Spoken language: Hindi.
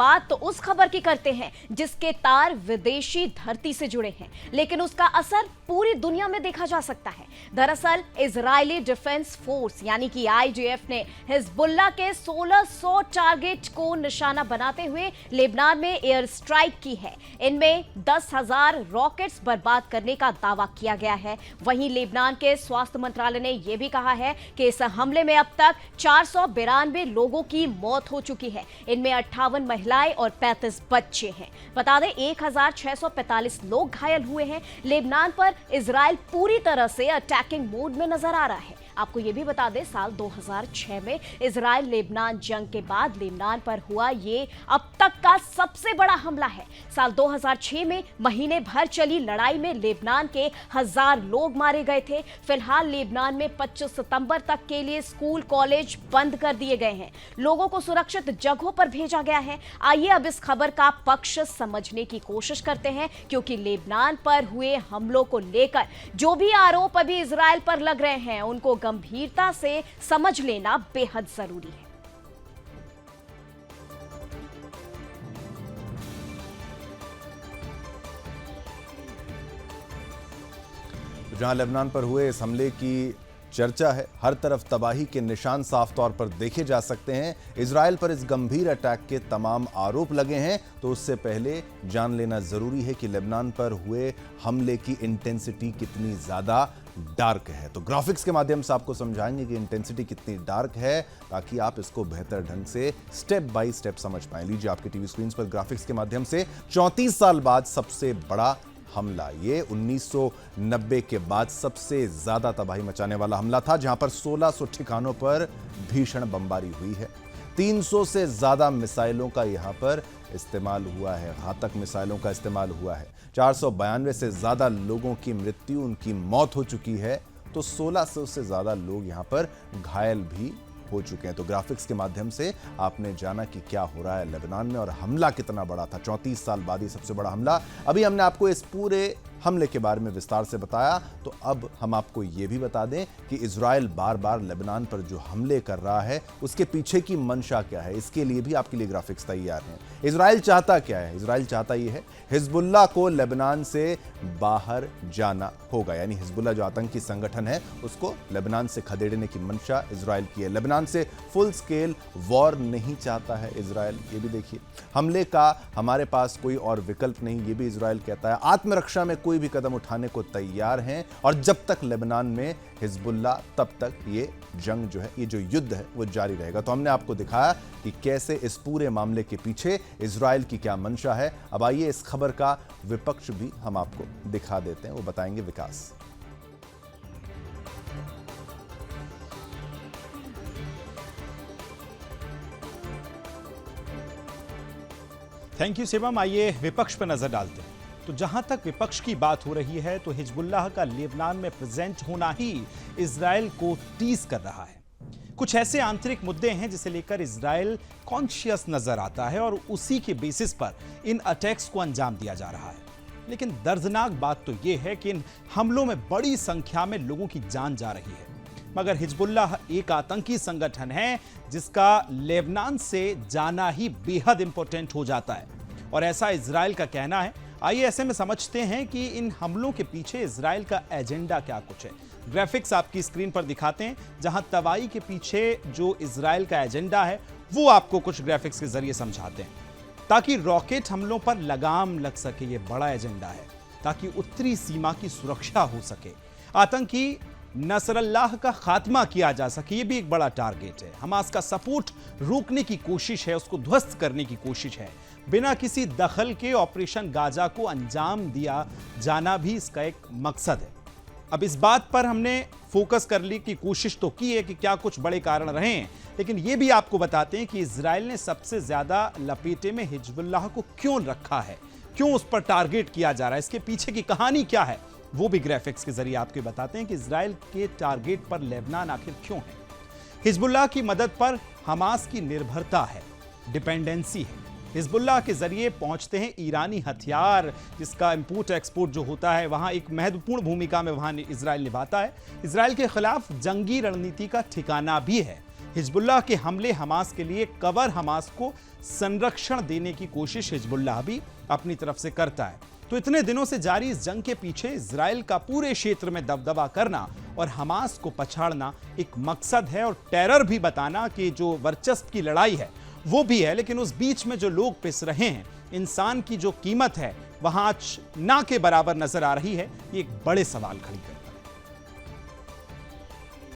बात तो उस खबर की करते हैं जिसके तार विदेशी धरती से जुड़े हैं, लेकिन उसका असर पूरी दुनिया में देखा जा सकता है। दरअसल इजरायली डिफेंस फोर्स यानी कि आईडीएफ ने हिजबुल्लाह के 1600 टारगेट को निशाना बनाते हुए लेबनान में एयर स्ट्राइक की है। इनमें 10,000 रॉकेट्स बर्बाद करने का दावा किया गया है। वहीं लेबनान के स्वास्थ्य मंत्रालय ने यह भी कहा है कि इस हमले में अब तक 492 लोगों की मौत हो चुकी है। इनमें 58 महिलाएं और 35 बच्चे हैं। बता दें 1645 लोग घायल हुए हैं। लेबनान पर इजराइल पूरी तरह से अटैकिंग मोड में नजर आ रहा है। आपको यह भी बता दें साल 2006 में इजराइल लेबनान जंग के बाद लेबनान पर हुआ ये अब तक का सबसे बड़ा हमला है। साल 2006 में महीने भर चली लड़ाई में लेबनान के 1000 लोग मारे गए थे। फिलहाल लेबनान में 25 सितंबर तक के लिए स्कूल कॉलेज बंद कर दिए गए हैं। लोगों को सुरक्षित जगहों पर भेजा गया है। आइए अब इस खबर का पक्ष समझने की कोशिश करते हैं, क्योंकि लेबनान पर हुए हमलों को लेकर जो भी आरोप अभी इजराइल पर लग रहे हैं उनको गंभीरता से समझ लेना बेहद जरूरी है। जहां लेबनान पर हुए इस हमले की चर्चा है, हर तरफ तबाही के निशान साफ तौर पर देखे जा सकते हैं। इजराइल पर इस गंभीर अटैक के तमाम आरोप लगे हैं, तो उससे पहले जान लेना जरूरी है कि लेबनान पर हुए हमले की इंटेंसिटी कितनी ज्यादा डार्क है। तो ग्राफिक्स के माध्यम से आपको समझाएंगे कि इंटेंसिटी कितनी डार्क है, ताकि आप इसको बेहतर ढंग से स्टेप बाय स्टेप समझ पाएं। लीजिए आपके टीवी स्क्रीन पर ग्राफिक्स के माध्यम से 34 साल बाद सबसे बड़ा हमला। ये 1990 के बाद सबसे ज्यादा तबाही मचाने वाला हमला था, जहां पर 1600 ठिकानों पर भीषण बमबारी हुई है। 300 से ज्यादा मिसाइलों का यहां पर इस्तेमाल हुआ है, घातक मिसाइलों का इस्तेमाल हुआ है। 492 से ज्यादा लोगों की मृत्यु, उनकी मौत हो चुकी है, तो 1600 से ज्यादा लोग यहां पर घायल भी हो चुके हैं। तो ग्राफिक्स के माध्यम से आपने जाना कि क्या हो रहा है लेबनान में और हमला कितना बड़ा था। 34 साल बाद ही सबसे बड़ा हमला। अभी हमने आपको इस पूरे हमले के बारे में विस्तार से बताया, तो अब हम आपको यह भी बता दें कि इजराइल बार बार लेबनान पर जो हमले कर रहा है उसके पीछे की मंशा क्या है। इसके लिए भी आपके लिए ग्राफिक्स तैयार हैं। इजराइल चाहता क्या है? इजराइल चाहता यह है हिजबुल्लाह को लेबनान से बाहर जाना होगा, यानी हिजबुल्लाह जो आतंकी संगठन है उसको लेबनान से खदेड़ने की मंशा इजराइल की है। लेबनान से फुल स्केल वॉर नहीं चाहता है इजराइल। ये भी देखिए, हमले का हमारे पास कोई और विकल्प नहीं, ये भी इजराइल कहता है। आत्मरक्षा में कोई भी कदम उठाने को तैयार हैं, और जब तक लेबनान में हिजबुल्लाह तब तक ये जंग जो है, ये जो युद्ध है वो जारी रहेगा। तो हमने आपको दिखाया कि कैसे इस पूरे मामले के पीछे इजराइल की क्या मंशा है। अब आइए इस खबर का विपक्ष भी हम आपको दिखा देते हैं, वो बताएंगे विकास। Thank you Shivam. आइए विपक्ष पर नजर डालते हैं। तो जहां तक विपक्ष की बात हो रही है, तो हिजबुल्लाह का लेबनान में प्रेजेंट होना ही इजराइल को टीज कर रहा है। कुछ ऐसे आंतरिक मुद्दे हैं जिसे लेकर इजराइल कॉन्शियस नजर आता है और उसी के बेसिस पर इन अटैक्स को अंजाम दिया जा रहा है। लेकिन दर्दनाक बात तो यह है कि इन हमलों में बड़ी संख्या में लोगों की जान जा रही है। मगर हिजबुल्लाह एक आतंकी संगठन है जिसका लेबनान से जाना ही बेहद इंपॉर्टेंट हो जाता है, और ऐसा इजराइल का कहना है। आइए ऐसे में समझते हैं कि इन हमलों के पीछे इजराइल का एजेंडा क्या कुछ है। ग्राफिक्स आपकी स्क्रीन पर दिखाते हैं, जहां तबाही के पीछे जो इजराइल का एजेंडा है वो आपको कुछ ग्राफिक्स के जरिए समझाते हैं, ताकि रॉकेट हमलों पर लगाम लग सके। ये बड़ा एजेंडा है ताकि उत्तरी सीमा की सुरक्षा हो सके, आतंकी नसरल्लाह का खात्मा किया जा सके। ये भी एक बड़ा टारगेट है। हमास का सपोर्ट रोकने की कोशिश है, उसको ध्वस्त करने की कोशिश है। बिना किसी दखल के ऑपरेशन गाजा को अंजाम दिया जाना भी इसका एक मकसद है। अब इस बात पर हमने फोकस कर ली की कोशिश तो की है कि क्या कुछ बड़े कारण रहे हैं, लेकिन यह भी आपको बताते हैं कि इजराइल ने सबसे ज्यादा लपेटे में हिजबुल्लाह को क्यों रखा है, क्यों उस पर टारगेट किया जा रहा है, इसके पीछे की कहानी क्या है, वो भी ग्राफिक्स के जरिए आपको बताते हैं कि इजराइल के टारगेट पर लेबनान आखिर क्यों है। हिजबुल्लाह की मदद पर हमास की निर्भरता है, डिपेंडेंसी है। हिजबुल्लाह के जरिए पहुंचते हैं ईरानी हथियार, जिसका इंपोर्ट एक्सपोर्ट जो होता है वहां एक महत्वपूर्ण भूमिका में वहां इजराइल निभाता है। इजराइल के खिलाफ जंगी रणनीति का ठिकाना भी है। हिजबुल्लाह के हमले हमास के लिए कवर हमास को संरक्षण देने की कोशिश हिजबुल्लाह भी अपनी तरफ से करता है। तो इतने दिनों से जारी इस जंग के पीछे इजराइल का पूरे क्षेत्र में दबदबा करना और हमास को पछाड़ना एक मकसद है, और टेरर भी बताना कि जो वर्चस्व की लड़ाई है वो भी है, लेकिन उस बीच में जो लोग पिस रहे हैं, इंसान की जो कीमत है वहां आज ना के बराबर नजर आ रही है। ये एक बड़े सवाल खड़ी करती है।